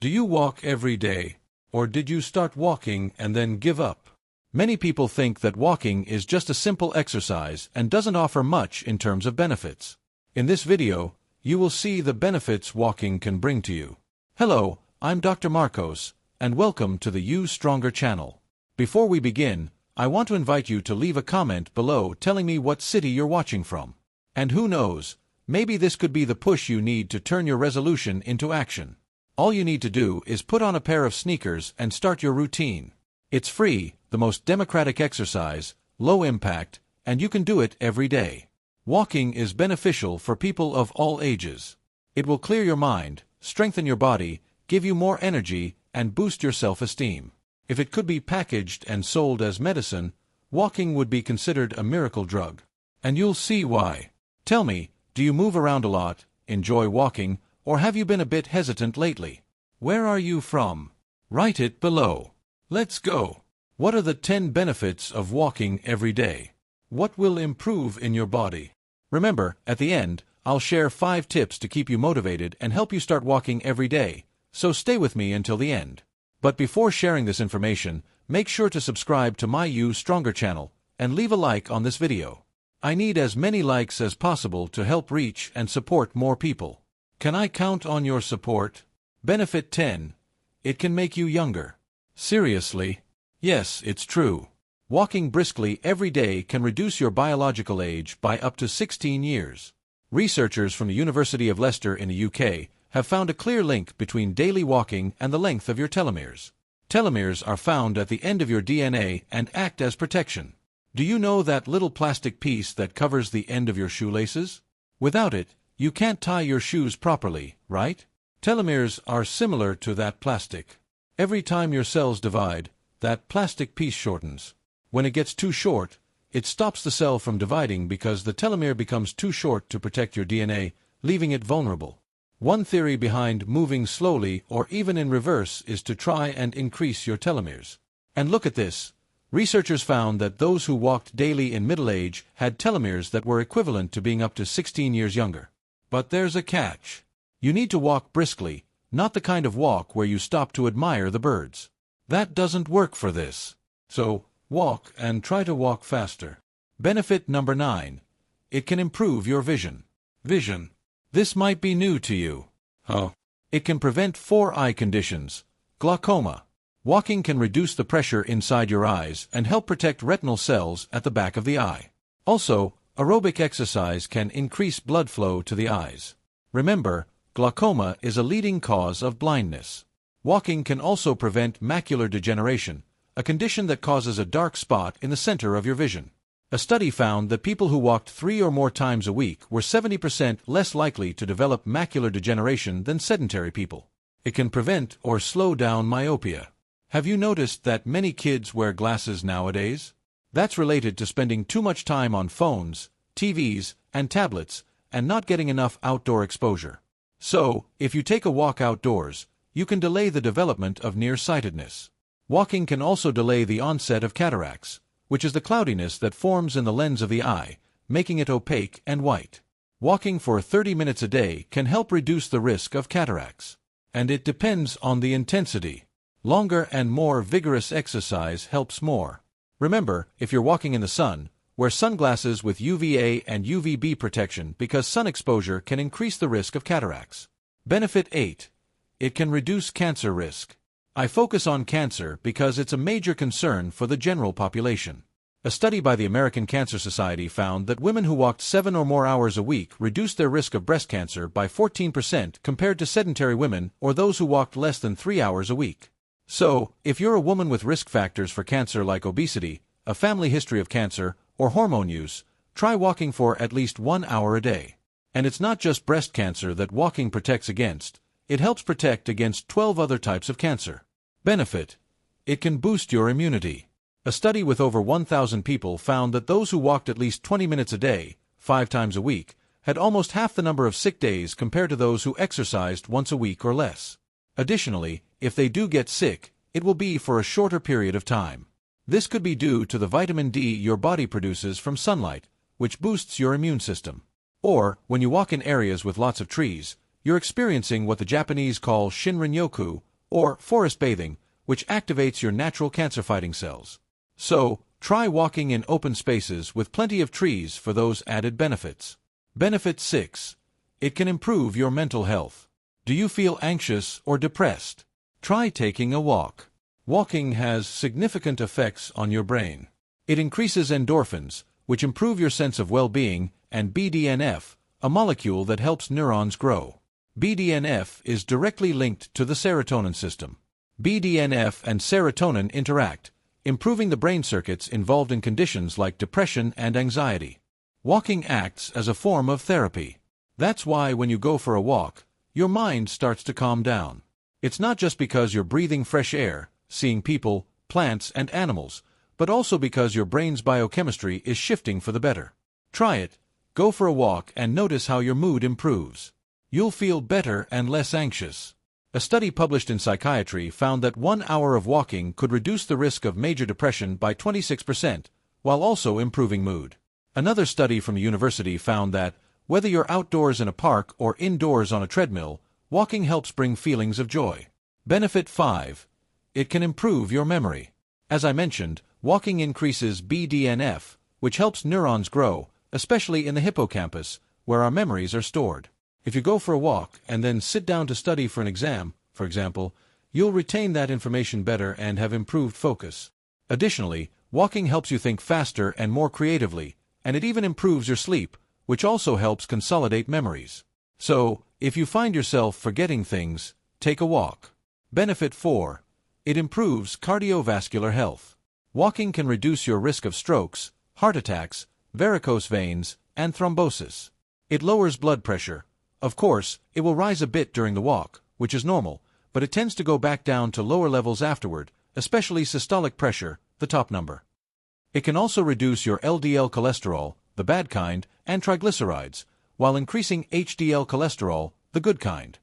Do you walk every day, or did you start walking and then give up? Many people think that walking is just a simple exercise and doesn't offer much in terms of benefits. In this video, you will see the benefits walking can bring to you. Hello, I'm Dr. Marcos, and welcome to the You Stronger channel. Before we begin, I want to invite you to leave a comment below telling me what city you're watching from. And who knows, maybe this could be the push you need to turn your resolution into action. All you need to do is put on a pair of sneakers and start your routine. It's free, the most democratic exercise, low impact, and you can do it every day. Walking is beneficial for people of all ages. It will clear your mind, strengthen your body, give you more energy, and boost your self-esteem. If it could be packaged and sold as medicine, walking would be considered a miracle drug. And you'll see why. Tell me, do you move around a lot, enjoy walking, or have you been a bit hesitant lately? Where are you from? Write it below. Let's go. What are the 10 benefits of walking every day? What will improve in your body? Remember, at the end, I'll share 5 tips to keep you motivated and help you start walking every day, so stay with me until the end. But before sharing this information, make sure to subscribe to my You Stronger channel and leave a like on this video. I need as many likes as possible to help reach and support more people. Can I count on your support? Benefit 10. It can make you younger. Seriously? Yes, it's true. Walking briskly every day can reduce your biological age by up to 16 years. Researchers from the University of Leicester in the UK have found a clear link between daily walking and the length of your telomeres. Telomeres are found at the end of your DNA and act as protection. Do you know that little plastic piece that covers the end of your shoelaces? Without it, you can't tie your shoes properly, right? Telomeres are similar to that plastic. Every time your cells divide, that plastic piece shortens. When it gets too short, it stops the cell from dividing because the telomere becomes too short to protect your DNA, leaving it vulnerable. One theory behind moving slowly or even in reverse is to try and increase your telomeres. And look at this. Researchers found that those who walked daily in middle age had telomeres that were equivalent to being up to 16 years younger. But there's a catch. You need to walk briskly, not the kind of walk where you stop to admire the birds. That doesn't work for this. So, walk and try to walk faster. Benefit number 9. It can improve your vision. Vision. This might be new to you. It can prevent 4 eye conditions. Glaucoma. Walking can reduce the pressure inside your eyes and help protect retinal cells at the back of the eye. Also, aerobic exercise can increase blood flow to the eyes. Remember, glaucoma is a leading cause of blindness. Walking can also prevent macular degeneration, a condition that causes a dark spot in the center of your vision. A study found that people who walked 3 or more times a week were 70% less likely to develop macular degeneration than sedentary people. It can prevent or slow down myopia. Have you noticed that many kids wear glasses nowadays? That's related to spending too much time on phones, TVs, and tablets, and not getting enough outdoor exposure. So, if you take a walk outdoors, you can delay the development of nearsightedness. Walking can also delay the onset of cataracts, which is the cloudiness that forms in the lens of the eye, making it opaque and white. Walking for 30 minutes a day can help reduce the risk of cataracts. And it depends on the intensity. Longer and more vigorous exercise helps more. Remember, if you're walking in the sun, wear sunglasses with UVA and UVB protection because sun exposure can increase the risk of cataracts. Benefit 8. It can reduce cancer risk. I focus on cancer because it's a major concern for the general population. A study by the American Cancer Society found that women who walked 7 or more hours a week reduced their risk of breast cancer by 14% compared to sedentary women or those who walked less than 3 hours a week. So, if you're a woman with risk factors for cancer like obesity, a family history of cancer, or hormone use, try walking for at least 1 hour a day. And it's not just breast cancer that walking protects against, it helps protect against 12 other types of cancer. Benefit. It can boost your immunity. A study with over 1,000 people found that those who walked at least 20 minutes a day, 5 times a week, had almost half the number of sick days compared to those who exercised once a week or less. Additionally, if they do get sick, it will be for a shorter period of time. This could be due to the vitamin D your body produces from sunlight, which boosts your immune system. Or, when you walk in areas with lots of trees, you're experiencing what the Japanese call Shinrin-yoku, or forest bathing, which activates your natural cancer-fighting cells. So, try walking in open spaces with plenty of trees for those added benefits. Benefit 6. It can improve your mental health. Do you feel anxious or depressed? Try taking a walk. Walking has significant effects on your brain. It increases endorphins, which improve your sense of well-being, and BDNF, a molecule that helps neurons grow. BDNF is directly linked to the serotonin system. BDNF and serotonin interact, improving the brain circuits involved in conditions like depression and anxiety. Walking acts as a form of therapy. That's why when you go for a walk, your mind starts to calm down. It's not just because you're breathing fresh air, seeing people, plants, and animals, but also because your brain's biochemistry is shifting for the better. Try it. Go for a walk and notice how your mood improves. You'll feel better and less anxious. A study published in Psychiatry found that 1 hour of walking could reduce the risk of major depression by 26%, while also improving mood. Another study from a university found that, whether you're outdoors in a park or indoors on a treadmill, walking helps bring feelings of joy. Benefit 5. It can improve your memory. As I mentioned, walking increases BDNF, which helps neurons grow, especially in the hippocampus, where our memories are stored. If you go for a walk and then sit down to study for an exam, for example, you'll retain that information better and have improved focus. Additionally, walking helps you think faster and more creatively, and it even improves your sleep, which also helps consolidate memories. So, if you find yourself forgetting things, take a walk. Benefit 4. It improves cardiovascular health. Walking can reduce your risk of strokes, heart attacks, varicose veins, and thrombosis. It lowers blood pressure. Of course, it will rise a bit during the walk, which is normal, but it tends to go back down to lower levels afterward, especially systolic pressure, the top number. It can also reduce your LDL cholesterol, the bad kind, and triglycerides, while increasing HDL cholesterol, the good kind.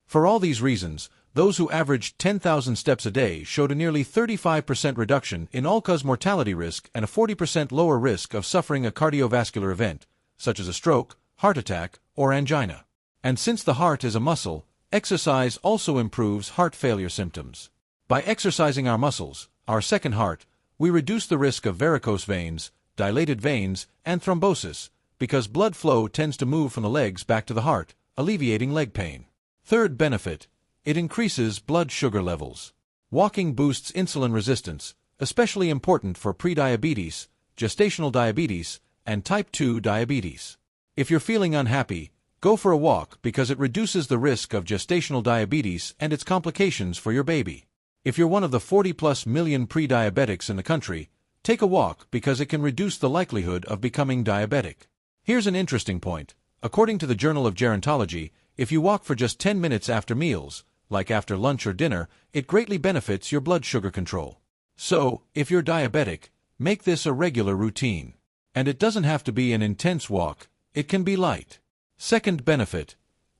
For all these reasons, those who averaged 10,000 steps a day showed a nearly 35% reduction in all-cause mortality risk and a 40% lower risk of suffering a cardiovascular event, such as a stroke, heart attack, or angina. And since the heart is a muscle, exercise also improves heart failure symptoms. By exercising our muscles, our second heart, we reduce the risk of varicose veins, dilated veins, and thrombosis, because blood flow tends to move from the legs back to the heart, alleviating leg pain. Third benefit. It increases blood sugar levels. Walking boosts insulin resistance, especially important for prediabetes, gestational diabetes, and type 2 diabetes. If you're feeling unhappy, go for a walk because it reduces the risk of gestational diabetes and its complications for your baby. If you're one of the 40+ million pre-diabetics in the country, take a walk because it can reduce the likelihood of becoming diabetic. Here's an interesting point. According to the Journal of Gerontology, if you walk for just 10 minutes after meals, like after lunch or dinner, it greatly benefits your blood sugar control. So, if you're diabetic, make this a regular routine. And it doesn't have to be an intense walk, it can be light. Second benefit.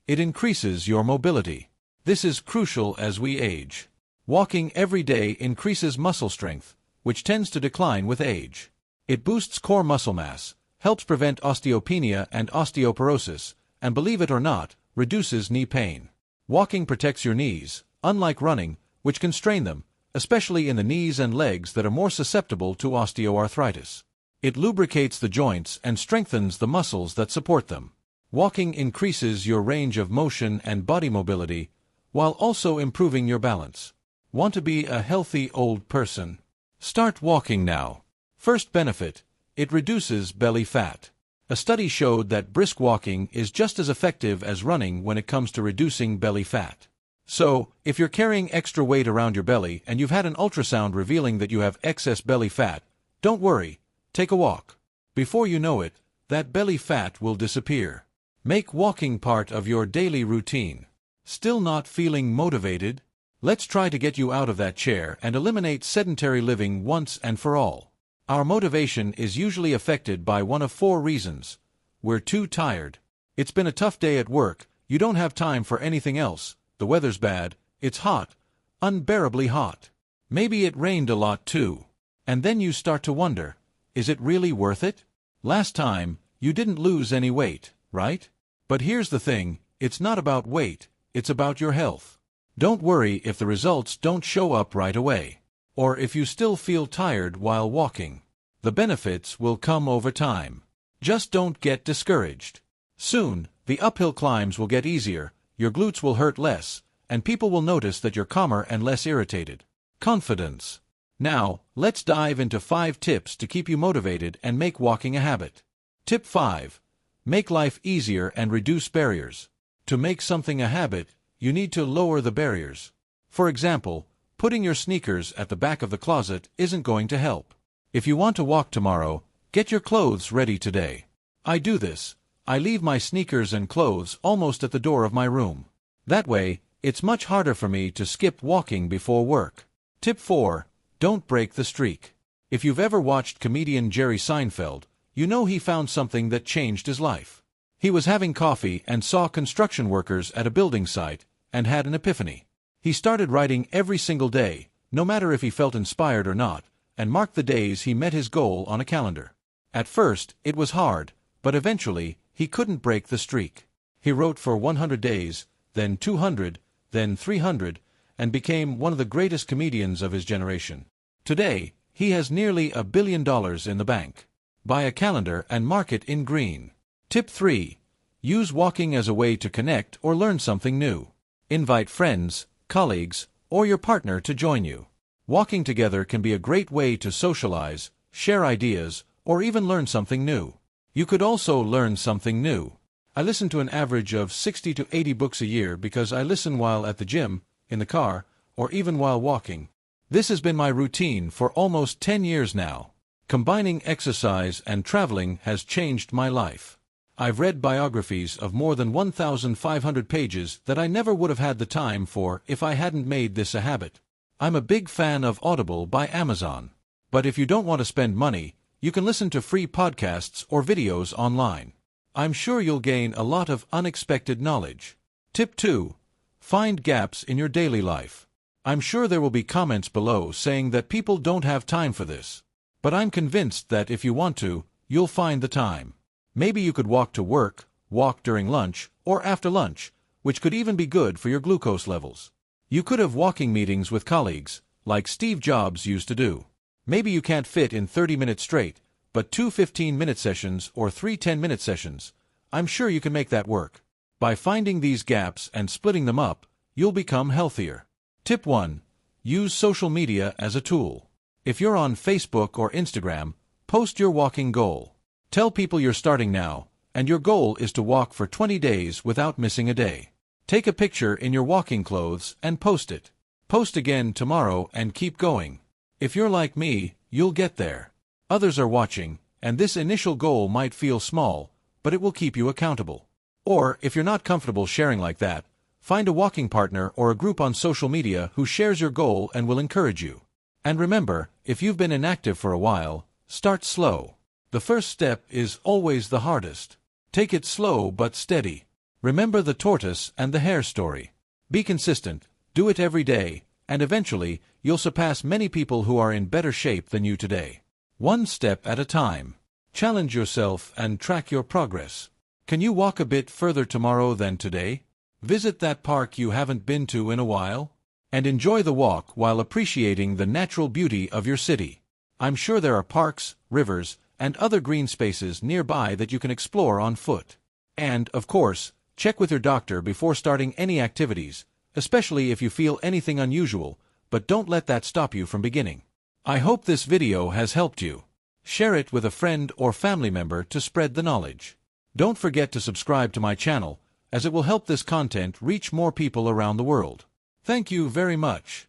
It increases your mobility. This is crucial as we age. Walking every day increases muscle strength, which tends to decline with age. It boosts core muscle mass, helps prevent osteopenia and osteoporosis, and believe it or not, reduces knee pain. Walking protects your knees, unlike running, which can strain them, especially in the knees and legs that are more susceptible to osteoarthritis. It lubricates the joints and strengthens the muscles that support them. Walking increases your range of motion and body mobility, while also improving your balance. Want to be a healthy old person? Start walking now. First benefit. It reduces belly fat. A study showed that brisk walking is just as effective as running when it comes to reducing belly fat. So, if you're carrying extra weight around your belly and you've had an ultrasound revealing that you have excess belly fat, don't worry, take a walk. Before you know it, that belly fat will disappear. Make walking part of your daily routine. Still not feeling motivated? Let's try to get you out of that chair and eliminate sedentary living once and for all. Our motivation is usually affected by one of 4 reasons. We're too tired. It's been a tough day at work, you don't have time for anything else, the weather's bad, it's hot, unbearably hot. Maybe it rained a lot too. And then you start to wonder, is it really worth it? Last time, you didn't lose any weight, right? But here's the thing, it's not about weight, it's about your health. Don't worry if the results don't show up right away, or if you still feel tired while walking. The benefits will come over time. Just don't get discouraged. Soon, the uphill climbs will get easier, your glutes will hurt less, and people will notice that you're calmer and less irritated. Confidence. Now, let's dive into 5 tips to keep you motivated and make walking a habit. Tip 5. Make life easier and reduce barriers. To make something a habit, you need to lower the barriers. For example, putting your sneakers at the back of the closet isn't going to help. If you want to walk tomorrow, get your clothes ready today. I do this. I leave my sneakers and clothes almost at the door of my room. That way, it's much harder for me to skip walking before work. Tip 4. Don't break the streak. If you've ever watched comedian Jerry Seinfeld, you know he found something that changed his life. He was having coffee and saw construction workers at a building site, and had an epiphany. He started writing every single day, no matter if he felt inspired or not, and marked the days he met his goal on a calendar. At first, it was hard, but eventually, he couldn't break the streak. He wrote for 100 days, then 200, then 300, and became one of the greatest comedians of his generation. Today, he has nearly $1 billion in the bank. Buy a calendar and mark it in green. Tip 3. Use walking as a way to connect or learn something new. Invite friends, colleagues, or your partner to join you. Walking together can be a great way to socialize, share ideas, or even learn something new. You could also learn something new. I listen to an average of 60 to 80 books a year because I listen while at the gym, in the car, or even while walking. This has been my routine for almost 10 years now. Combining exercise and traveling has changed my life. I've read biographies of more than 1,500 pages that I never would have had the time for if I hadn't made this a habit. I'm a big fan of Audible by Amazon. But if you don't want to spend money, you can listen to free podcasts or videos online. I'm sure you'll gain a lot of unexpected knowledge. Tip 2. Find gaps in your daily life. I'm sure there will be comments below saying that people don't have time for this. But I'm convinced that if you want to, you'll find the time. Maybe you could walk to work, walk during lunch, or after lunch, which could even be good for your glucose levels. You could have walking meetings with colleagues, like Steve Jobs used to do. Maybe you can't fit in 30 minutes straight, but 2 15-minute sessions or 3 10-minute sessions. I'm sure you can make that work. By finding these gaps and splitting them up, you'll become healthier. Tip 1. Use social media as a tool. If you're on Facebook or Instagram, post your walking goal. Tell people you're starting now, and your goal is to walk for 20 days without missing a day. Take a picture in your walking clothes and post it. Post again tomorrow and keep going. If you're like me, you'll get there. Others are watching, and this initial goal might feel small, but it will keep you accountable. Or, if you're not comfortable sharing like that, find a walking partner or a group on social media who shares your goal and will encourage you. And remember, if you've been inactive for a while, start slow. The first step is always the hardest. Take it slow but steady. Remember the tortoise and the hare story. Be consistent, do it every day, and eventually, you'll surpass many people who are in better shape than you today. One step at a time. Challenge yourself and track your progress. Can you walk a bit further tomorrow than today? Visit that park you haven't been to in a while, and enjoy the walk while appreciating the natural beauty of your city. I'm sure there are parks, rivers, and other green spaces nearby that you can explore on foot. And, of course, check with your doctor before starting any activities, especially if you feel anything unusual, but don't let that stop you from beginning. I hope this video has helped you. Share it with a friend or family member to spread the knowledge. Don't forget to subscribe to my channel, as it will help this content reach more people around the world. Thank you very much.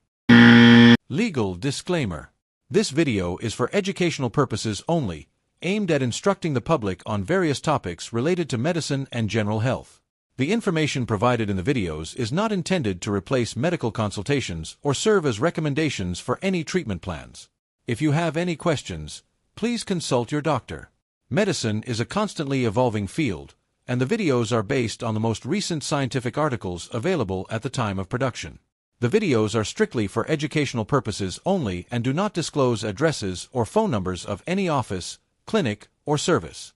Legal disclaimer. This video is for educational purposes only, aimed at instructing the public on various topics related to medicine and general health. The information provided in the videos is not intended to replace medical consultations or serve as recommendations for any treatment plans. If you have any questions, please consult your doctor. Medicine is a constantly evolving field, and the videos are based on the most recent scientific articles available at the time of production. The videos are strictly for educational purposes only and do not disclose addresses or phone numbers of any office, clinic, or service.